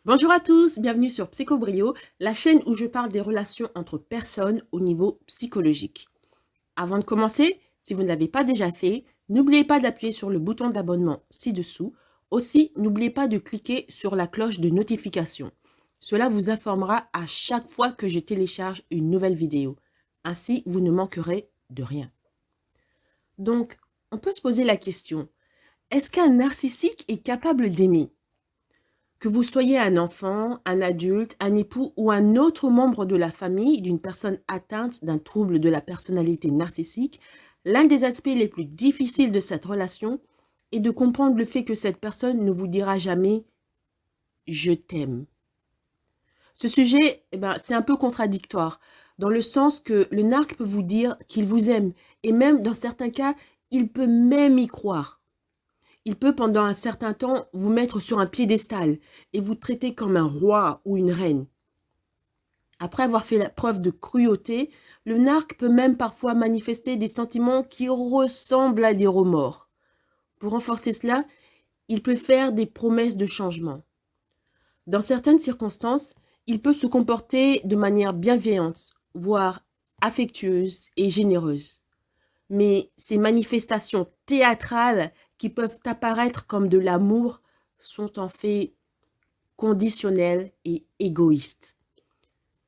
Bonjour à tous, bienvenue sur Psychobrio, la chaîne où je parle des relations entre personnes au niveau psychologique. Avant de commencer, si vous ne l'avez pas déjà fait, n'oubliez pas d'appuyer sur le bouton d'abonnement ci-dessous. Aussi, n'oubliez pas de cliquer sur la cloche de notification. Cela vous informera à chaque fois que je télécharge une nouvelle vidéo. Ainsi, vous ne manquerez de rien. Donc, on peut se poser la question, est-ce qu'un narcissique est capable d'aimer? Que vous soyez un enfant, un adulte, un époux ou un autre membre de la famille d'une personne atteinte d'un trouble de la personnalité narcissique, l'un des aspects les plus difficiles de cette relation est de comprendre le fait que cette personne ne vous dira jamais «je t'aime». Ce sujet, c'est un peu contradictoire, dans le sens que le narc peut vous dire qu'il vous aime, et même dans certains cas, il peut même y croire. Il peut pendant un certain temps vous mettre sur un piédestal et vous traiter comme un roi ou une reine. Après avoir fait la preuve de cruauté, le narc peut même parfois manifester des sentiments qui ressemblent à des remords. Pour renforcer cela, il peut faire des promesses de changement. Dans certaines circonstances, il peut se comporter de manière bienveillante, voire affectueuse et généreuse. Mais ces manifestations théâtrales qui peuvent apparaître comme de l'amour sont en fait conditionnelles et égoïstes.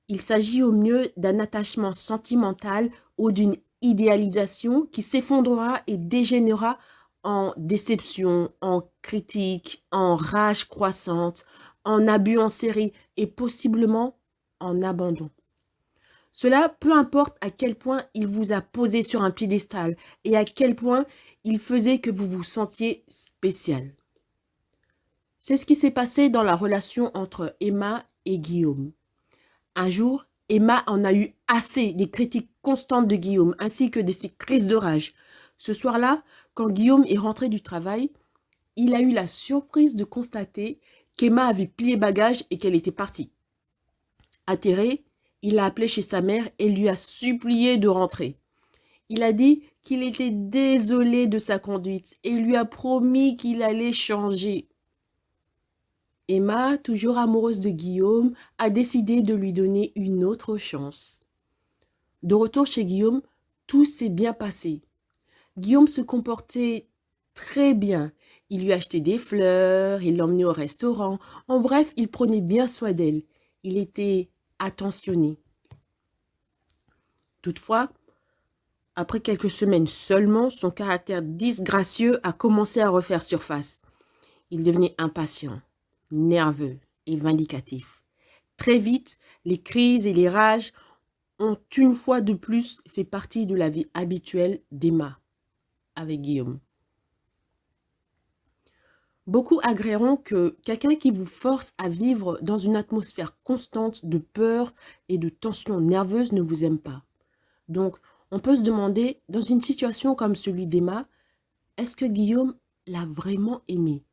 Il s'agit au mieux d'un attachement sentimental ou d'une idéalisation qui s'effondrera et dégénérera en déception, en critique, en rage croissante, en abus en série et possiblement en abandon. Cela, peu importe à quel point il vous a posé sur un piédestal et à quel point il faisait que vous vous sentiez spécial. C'est ce qui s'est passé dans la relation entre Emma et Guillaume. Un jour, Emma en a eu assez des critiques constantes de Guillaume ainsi que de ses crises de rage. Ce soir-là, quand Guillaume est rentré du travail, il a eu la surprise de constater qu'Emma avait plié bagages et qu'elle était partie. Atterré, il l'a appelée chez sa mère et lui a supplié de rentrer. Il a dit qu'il était désolé de sa conduite et lui a promis qu'il allait changer. Emma, toujours amoureuse de Guillaume, a décidé de lui donner une autre chance. De retour chez Guillaume, tout s'est bien passé. Guillaume se comportait très bien. Il lui achetait des fleurs, il l'emmenait au restaurant. En bref, il prenait bien soin d'elle. Il était attentionné. Toutefois, après quelques semaines seulement, son caractère disgracieux a commencé à refaire surface. Il devenait impatient, nerveux et vindicatif. Très vite, les crises et les rages ont une fois de plus fait partie de la vie habituelle d'Emma avec Guillaume. Beaucoup agréeront que quelqu'un qui vous force à vivre dans une atmosphère constante de peur et de tension nerveuse ne vous aime pas. Donc, on peut se demander, dans une situation comme celui d'Emma, est-ce que Guillaume l'a vraiment aimé?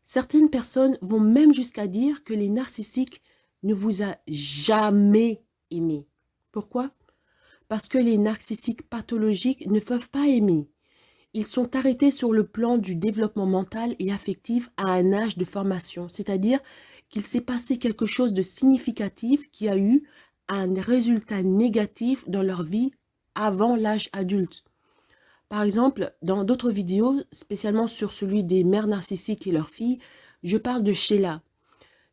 Certaines personnes vont même jusqu'à dire que les narcissiques ne vous a jamais aimé. Pourquoi? Parce que les narcissiques pathologiques ne peuvent pas aimer. Ils sont arrêtés sur le plan du développement mental et affectif à un âge de formation, c'est-à-dire qu'il s'est passé quelque chose de significatif qui a eu un résultat négatif dans leur vie avant l'âge adulte. Par exemple, dans d'autres vidéos, spécialement sur celui des mères narcissiques et leurs filles, je parle de Sheila.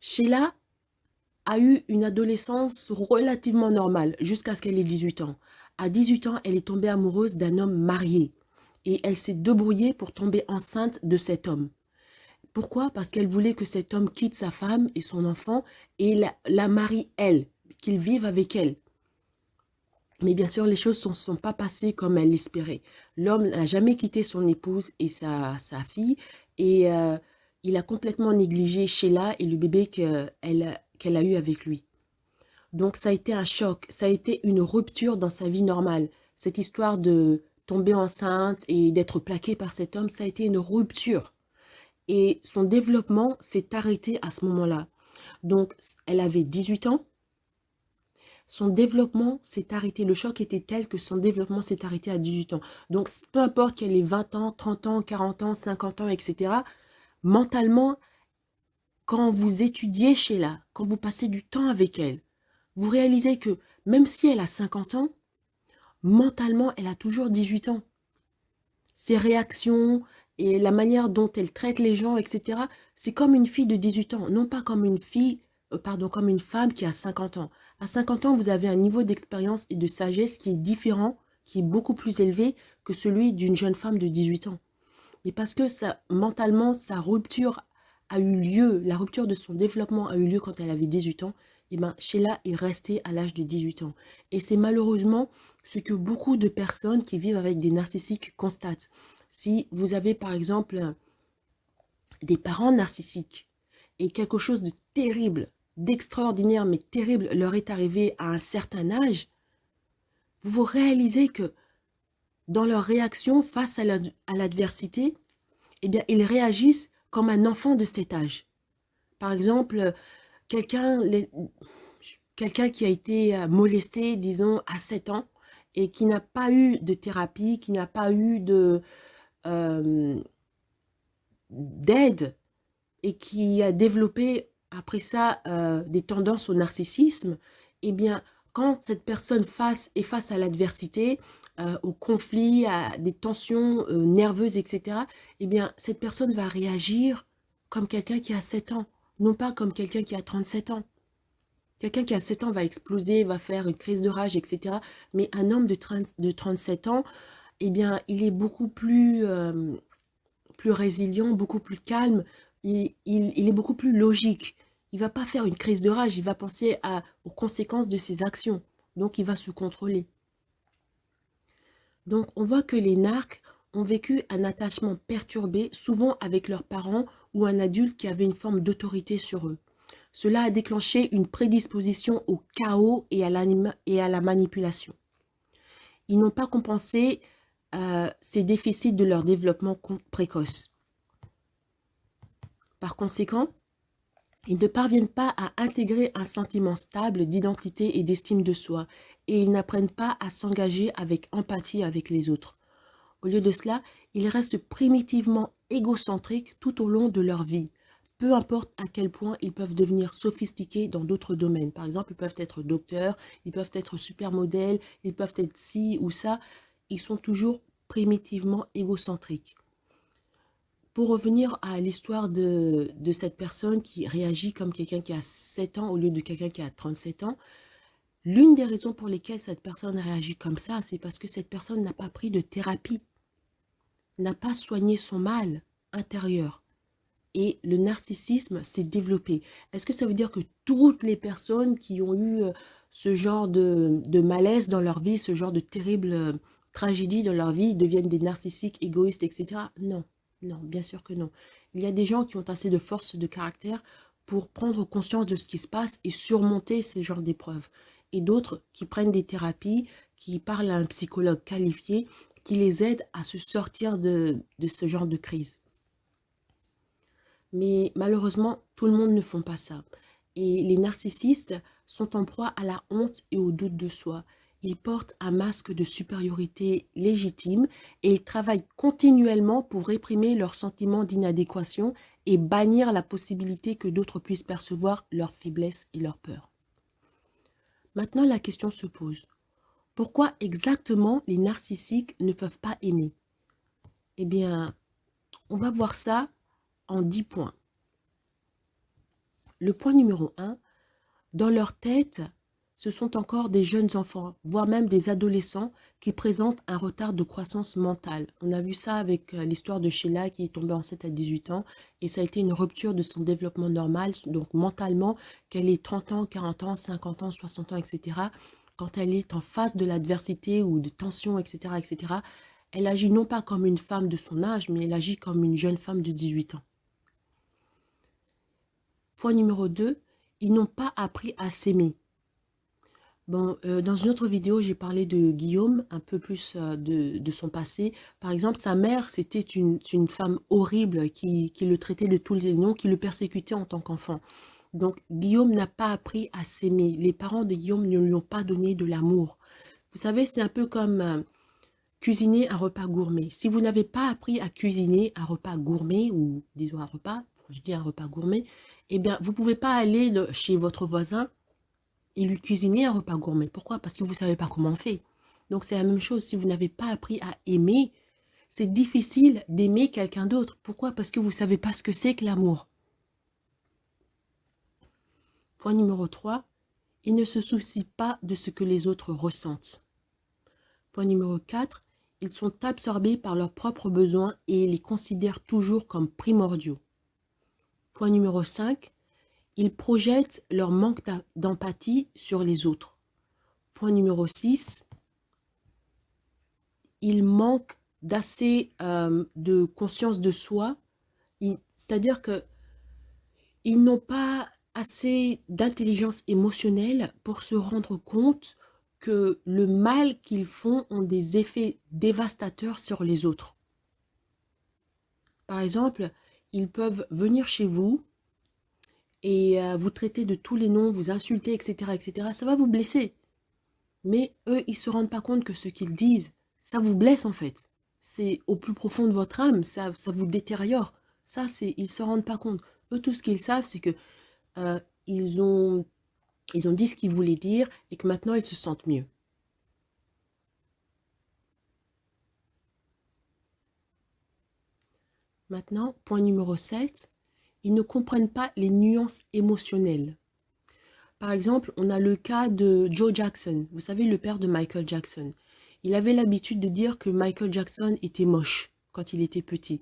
Sheila a eu une adolescence relativement normale jusqu'à ce qu'elle ait 18 ans. À 18 ans, elle est tombée amoureuse d'un homme marié et elle s'est débrouillée pour tomber enceinte de cet homme. Pourquoi? Parce qu'elle voulait que cet homme quitte sa femme et son enfant et la marie elle, qu'il vive avec elle. Mais bien sûr, les choses ne sont pas passées comme elle l'espérait. L'homme n'a jamais quitté son épouse et sa fille et il a complètement négligé Sheila et le bébé qu'elle a eu avec lui. Donc ça a été un choc, ça a été une rupture dans sa vie normale. Cette histoire de tomber enceinte et d'être plaquée par cet homme, ça a été une rupture. Et son développement s'est arrêté à ce moment-là. Donc elle avait 18 ans, son développement s'est arrêté. Le choc était tel que son développement s'est arrêté à 18 ans. Donc peu importe qu'elle ait 20 ans, 30 ans, 40 ans, 50 ans, etc., mentalement, quand vous étudiez Sheila, quand vous passez du temps avec elle, vous réalisez que même si elle a 50 ans, mentalement, elle a toujours 18 ans. Ses réactions et la manière dont elle traite les gens, etc., c'est comme une fille de 18 ans, non pas comme une fille, pardon, comme une femme qui a 50 ans. À 50 ans, vous avez un niveau d'expérience et de sagesse qui est différent, qui est beaucoup plus élevé que celui d'une jeune femme de 18 ans. Mais parce que ça, mentalement, sa rupture a eu lieu, la rupture de son développement a eu lieu quand elle avait 18 ans, et ben Sheila est restée à l'âge de 18 ans. Et c'est malheureusement ce que beaucoup de personnes qui vivent avec des narcissiques constatent. Si vous avez par exemple des parents narcissiques et quelque chose de terrible, d'extraordinaire mais terrible leur est arrivé à un certain âge, vous vous réalisez que dans leur réaction face à l'adversité, eh bien, ils réagissent comme un enfant de cet âge. Par exemple, quelqu'un quelqu'un qui a été molesté, disons, à 7 ans, et qui n'a pas eu de thérapie, qui n'a pas eu d'aide, et qui a développé, après ça, des tendances au narcissisme, eh bien, quand cette personne est face à l'adversité, au conflit, à des tensions nerveuses, etc., eh bien, cette personne va réagir comme quelqu'un qui a 7 ans, non pas comme quelqu'un qui a 37 ans. Quelqu'un qui a 7 ans va exploser, va faire une crise de rage, etc. Mais un homme de 37 ans, eh bien, il est beaucoup plus résilient, beaucoup plus calme, il est beaucoup plus logique. Il va pas faire une crise de rage, il va penser aux conséquences de ses actions. Donc, il va se contrôler. Donc, on voit que les narcs ont vécu un attachement perturbé, souvent avec leurs parents ou un adulte qui avait une forme d'autorité sur eux. Cela a déclenché une prédisposition au chaos et à la manipulation. Ils n'ont pas compensé ces déficits de leur développement précoce. Par conséquent, ils ne parviennent pas à intégrer un sentiment stable d'identité et d'estime de soi, et ils n'apprennent pas à s'engager avec empathie avec les autres. Au lieu de cela, ils restent primitivement égocentriques tout au long de leur vie, peu importe à quel point ils peuvent devenir sophistiqués dans d'autres domaines. Par exemple, ils peuvent être docteurs, ils peuvent être supermodèles, ils peuvent être ci ou ça, ils sont toujours primitivement égocentriques. Pour revenir à l'histoire de cette personne qui réagit comme quelqu'un qui a 7 ans au lieu de quelqu'un qui a 37 ans, l'une des raisons pour lesquelles cette personne réagit comme ça, c'est parce que cette personne n'a pas pris de thérapie, n'a pas soigné son mal intérieur. Et le narcissisme s'est développé. Est-ce que ça veut dire que toutes les personnes qui ont eu ce genre de malaise dans leur vie, ce genre de terrible tragédie dans leur vie, deviennent des narcissiques, égoïstes, etc. Non, non, bien sûr que non. Il y a des gens qui ont assez de force de caractère pour prendre conscience de ce qui se passe et surmonter ce genre d'épreuves. Et d'autres qui prennent des thérapies, qui parlent à un psychologue qualifié, qui les aide à se sortir de ce genre de crise. Mais malheureusement, tout le monde ne font pas ça. Et les narcissistes sont en proie à la honte et au doute de soi. Ils portent un masque de supériorité légitime et ils travaillent continuellement pour réprimer leurs sentiments d'inadéquation et bannir la possibilité que d'autres puissent percevoir leurs faiblesses et leurs peurs. Maintenant, la question se pose. Pourquoi exactement les narcissiques ne peuvent pas aimer? Eh bien, on va voir ça en 10 points. Le point numéro 1, dans leur tête, ce sont encore des jeunes enfants, voire même des adolescents qui présentent un retard de croissance mentale. On a vu ça avec l'histoire de Sheila qui est tombée enceinte à 18 ans et ça a été une rupture de son développement normal, donc mentalement, qu'elle ait 30 ans, 40 ans, 50 ans, 60 ans, etc. Quand elle est en face de l'adversité ou de tensions, etc., etc., elle agit non pas comme une femme de son âge, mais elle agit comme une jeune femme de 18 ans. Point numéro 2, ils n'ont pas appris à s'aimer. Bon, dans une autre vidéo, j'ai parlé de Guillaume, un peu plus de son passé. Par exemple, sa mère, c'était une femme horrible qui le traitait de tous les noms, qui le persécutait en tant qu'enfant. Donc, Guillaume n'a pas appris à s'aimer. Les parents de Guillaume ne lui ont pas donné de l'amour. Vous savez, c'est un peu comme cuisiner un repas gourmet. Si vous n'avez pas appris à cuisiner un repas gourmet, ou disons un repas, je dis un repas gourmet, eh bien, vous ne pouvez pas aller chez votre voisin et lui cuisiner un repas gourmet. Pourquoi? Parce que vous ne savez pas comment on fait. Donc, c'est la même chose. Si vous n'avez pas appris à aimer, c'est difficile d'aimer quelqu'un d'autre. Pourquoi? Parce que vous ne savez pas ce que c'est que l'amour. Point numéro 3, ils ne se soucient pas de ce que les autres ressentent. Point numéro 4, ils sont absorbés par leurs propres besoins et les considèrent toujours comme primordiaux. Point numéro 5, ils projettent leur manque d'empathie sur les autres. Point numéro 6, ils manquent d'assez de conscience de soi, c'est-à-dire qu'ils n'ont pas assez d'intelligence émotionnelle pour se rendre compte que le mal qu'ils font ont des effets dévastateurs sur les autres. Par exemple, ils peuvent venir chez vous et vous traiter de tous les noms, vous insulter, etc., etc. Ça va vous blesser. Mais eux, ils ne se rendent pas compte que ce qu'ils disent, ça vous blesse en fait. C'est au plus profond de votre âme, ça vous détériore. Ça, ils ne se rendent pas compte. Eux, tout ce qu'ils savent, c'est que ils ont dit ce qu'ils voulaient dire et que maintenant, ils se sentent mieux. Maintenant, point numéro 7, ils ne comprennent pas les nuances émotionnelles. Par exemple, on a le cas de Joe Jackson, vous savez, le père de Michael Jackson. Il avait l'habitude de dire que Michael Jackson était moche quand il était petit.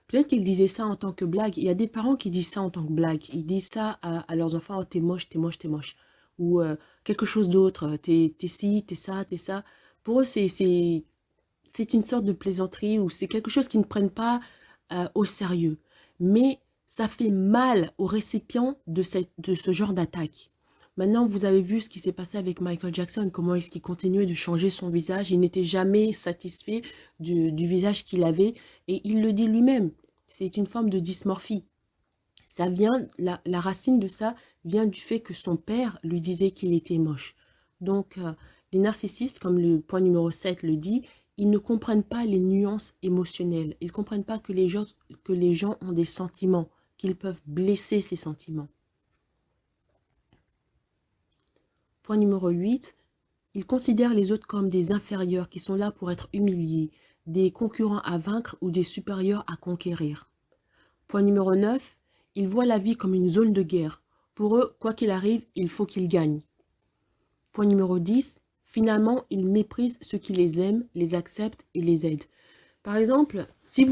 Peut-être qu'il disait ça en tant que blague. Il y a des parents qui disent ça en tant que blague. Ils disent ça à leurs enfants, oh, t'es moche, t'es moche, t'es moche. Ou quelque chose d'autre, t'es ci, t'es ça, t'es ça. Pour eux, c'est une sorte de plaisanterie ou c'est quelque chose qu'ils ne prennent pas au sérieux. Mais ça fait mal aux récipients de ce genre d'attaque. Maintenant, vous avez vu ce qui s'est passé avec Michael Jackson, comment est-ce qu'il continuait de changer son visage. Il n'était jamais satisfait du visage qu'il avait et il le dit lui-même. C'est une forme de dysmorphie. Ça vient, la racine de ça vient du fait que son père lui disait qu'il était moche. Donc, les narcissistes, comme le point numéro 7 le dit, ils ne comprennent pas les nuances émotionnelles. Ils ne comprennent pas que les gens ont des sentiments, qu'ils peuvent blesser ces sentiments. Point numéro 8, ils considèrent les autres comme des inférieurs qui sont là pour être humiliés, des concurrents à vaincre ou des supérieurs à conquérir. Point numéro 9, ils voient la vie comme une zone de guerre. Pour eux, quoi qu'il arrive, il faut qu'ils gagnent. Point numéro 10, finalement, ils méprisent ceux qui les aiment, les acceptent et les aident. Par exemple, si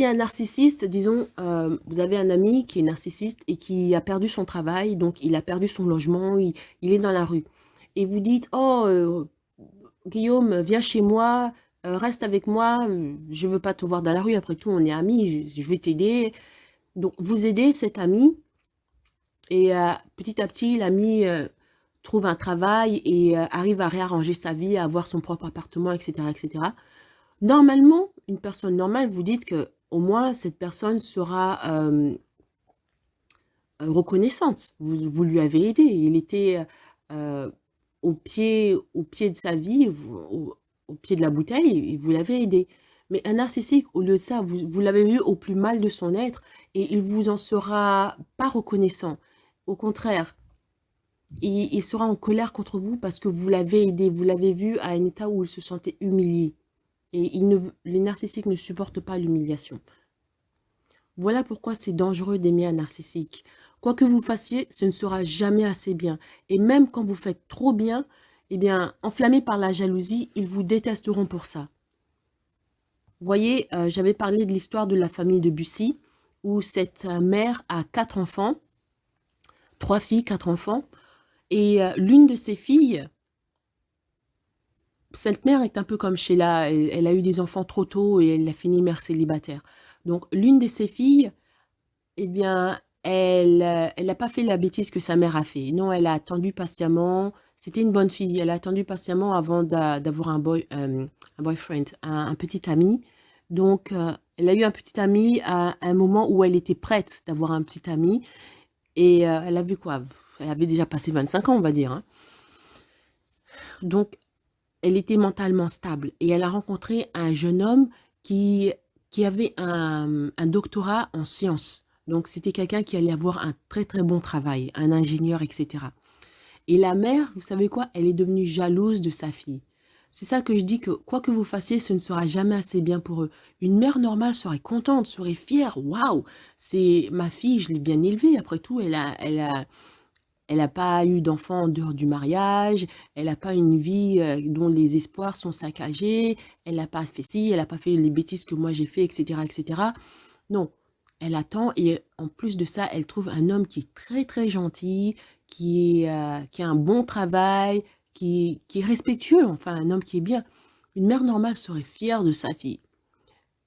un narcissiste, disons, vous avez un ami qui est narcissiste et qui a perdu son travail, donc il a perdu son logement, il est dans la rue. Et vous dites, oh, Guillaume, viens chez moi, reste avec moi, je ne veux pas te voir dans la rue, après tout, on est amis, je vais t'aider. Donc, vous aidez cet ami et petit à petit, l'ami trouve un travail et arrive à réarranger sa vie, à avoir son propre appartement, etc., etc. Normalement, une personne normale, vous dites que au moins cette personne sera reconnaissante. Vous lui avez aidé. Il était au pied de sa vie, au pied de la bouteille, et vous l'avez aidé. Mais un narcissique, au lieu de ça, vous l'avez vu au plus mal de son être et il vous en sera pas reconnaissant. Au contraire, il sera en colère contre vous parce que vous l'avez aidé, vous l'avez vu à un état où il se sentait humilié. Et les narcissiques ne supportent pas l'humiliation. Voilà pourquoi c'est dangereux d'aimer un narcissique. Quoi que vous fassiez, ce ne sera jamais assez bien. Et même quand vous faites trop bien, eh bien, enflammés par la jalousie, ils vous détesteront pour ça. Vous voyez, j'avais parlé de l'histoire de la famille de Bussy, où cette mère a 4 enfants, 3 filles, 4 enfants, et l'une de ses filles, cette mère est un peu comme Sheila, elle a eu des enfants trop tôt et elle a fini mère célibataire. Donc l'une de ses filles, eh bien, elle n'a pas fait la bêtise que sa mère a fait. Non, elle a attendu patiemment. C'était une bonne fille. Elle a attendu patiemment avant d'avoir un boyfriend, un petit ami. Donc, elle a eu un petit ami à un moment où elle était prête d'avoir un petit ami. Et elle a vu quoi? Elle avait déjà passé 25 ans, on va dire, hein. Donc, elle était mentalement stable et elle a rencontré un jeune homme qui avait un doctorat en sciences. Donc, c'était quelqu'un qui allait avoir un très très bon travail, un ingénieur, etc. Et la mère, vous savez quoi? Elle est devenue jalouse de sa fille. C'est ça que je dis que quoi que vous fassiez, ce ne sera jamais assez bien pour eux. Une mère normale serait contente, serait fière. Waouh, c'est ma fille, je l'ai bien élevée. Après tout, elle a pas eu d'enfant en dehors du mariage. Elle n'a pas une vie dont les espoirs sont saccagés. Elle n'a pas fait ci, elle n'a pas fait les bêtises que moi j'ai fait, etc., etc. Non, elle attend et en plus de ça, elle trouve un homme qui est très très gentil, qui a un bon travail, qui est respectueux, enfin un homme qui est bien. Une mère normale serait fière de sa fille.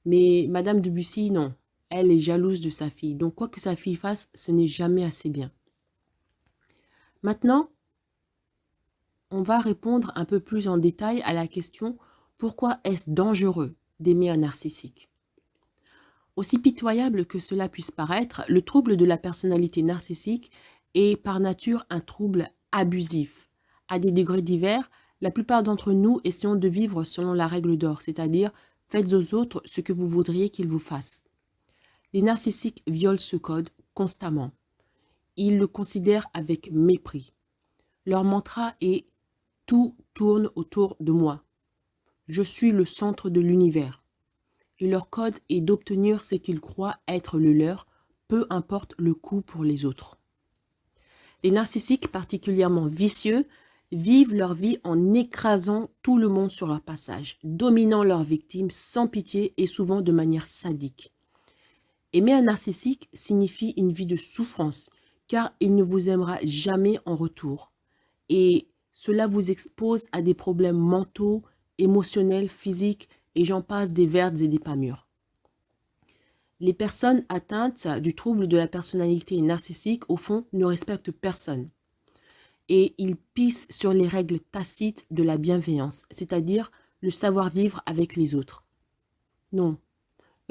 Mais Madame Debussy, non. Elle est jalouse de sa fille. Donc quoi que sa fille fasse, ce n'est jamais assez bien. Maintenant, on va répondre un peu plus en détail à la question pourquoi est-ce dangereux d'aimer un narcissique? Aussi pitoyable que cela puisse paraître, le trouble de la personnalité narcissique est par nature un trouble abusif. À des degrés divers, la plupart d'entre nous essayons de vivre selon la règle d'or, c'est-à-dire faites aux autres ce que vous voudriez qu'ils vous fassent. Les narcissiques violent ce code constamment. Ils le considèrent avec mépris. Leur mantra est « tout tourne autour de moi ». Je suis le centre de l'univers. Et leur code est d'obtenir ce qu'ils croient être le leur, peu importe le coût pour les autres. Les narcissiques particulièrement vicieux vivent leur vie en écrasant tout le monde sur leur passage, dominant leurs victimes sans pitié et souvent de manière sadique. Aimer un narcissique signifie une vie de souffrance, car il ne vous aimera jamais en retour. Et cela vous expose à des problèmes mentaux, émotionnels, physiques, et j'en passe des vertes et des pas mûres. Les personnes atteintes du trouble de la personnalité narcissique, au fond, ne respectent personne. Et ils pissent sur les règles tacites de la bienveillance, c'est-à-dire le savoir-vivre avec les autres. Non,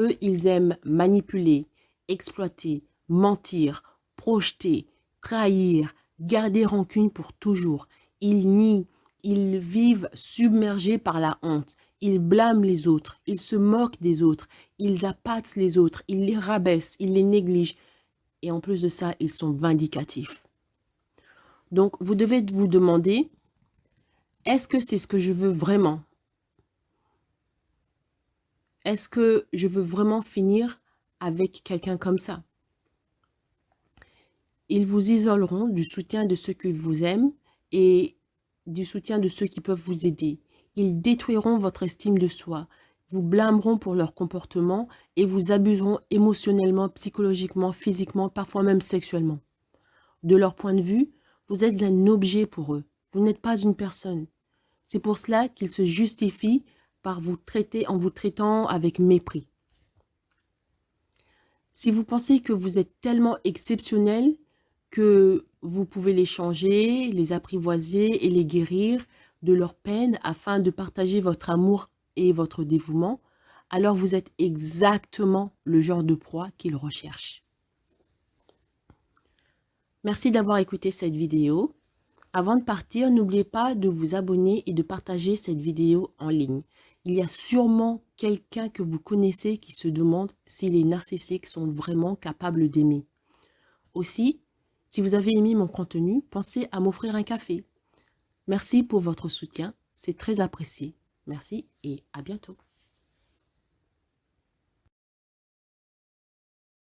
eux, ils aiment manipuler, exploiter, mentir, projeter, trahir, garder rancune pour toujours. Ils nient, ils vivent submergés par la honte. Ils blâment les autres, ils se moquent des autres, ils appâtent les autres, ils les rabaissent, ils les négligent. Et en plus de ça, ils sont vindicatifs. Donc, vous devez vous demander, est-ce que c'est ce que je veux vraiment? Est-ce que je veux vraiment finir avec quelqu'un comme ça? Ils vous isoleront du soutien de ceux qui vous aiment et du soutien de ceux qui peuvent vous aider. Ils détruiront votre estime de soi, vous blâmeront pour leur comportement et vous abuseront émotionnellement, psychologiquement, physiquement, parfois même sexuellement. De leur point de vue, vous êtes un objet pour eux. Vous n'êtes pas une personne. C'est pour cela qu'ils se justifient par vous traiter en vous traitant avec mépris. Si vous pensez que vous êtes tellement exceptionnel que vous pouvez les changer, les apprivoiser et les guérir de leur peine afin de partager votre amour et votre dévouement, alors vous êtes exactement le genre de proie qu'ils recherchent. Merci d'avoir écouté cette vidéo. Avant de partir, n'oubliez pas de vous abonner et de partager cette vidéo en ligne. Il y a sûrement quelqu'un que vous connaissez qui se demande si les narcissiques sont vraiment capables d'aimer. Aussi, si vous avez aimé mon contenu, pensez à m'offrir un café. Merci pour votre soutien, c'est très apprécié. Merci et à bientôt.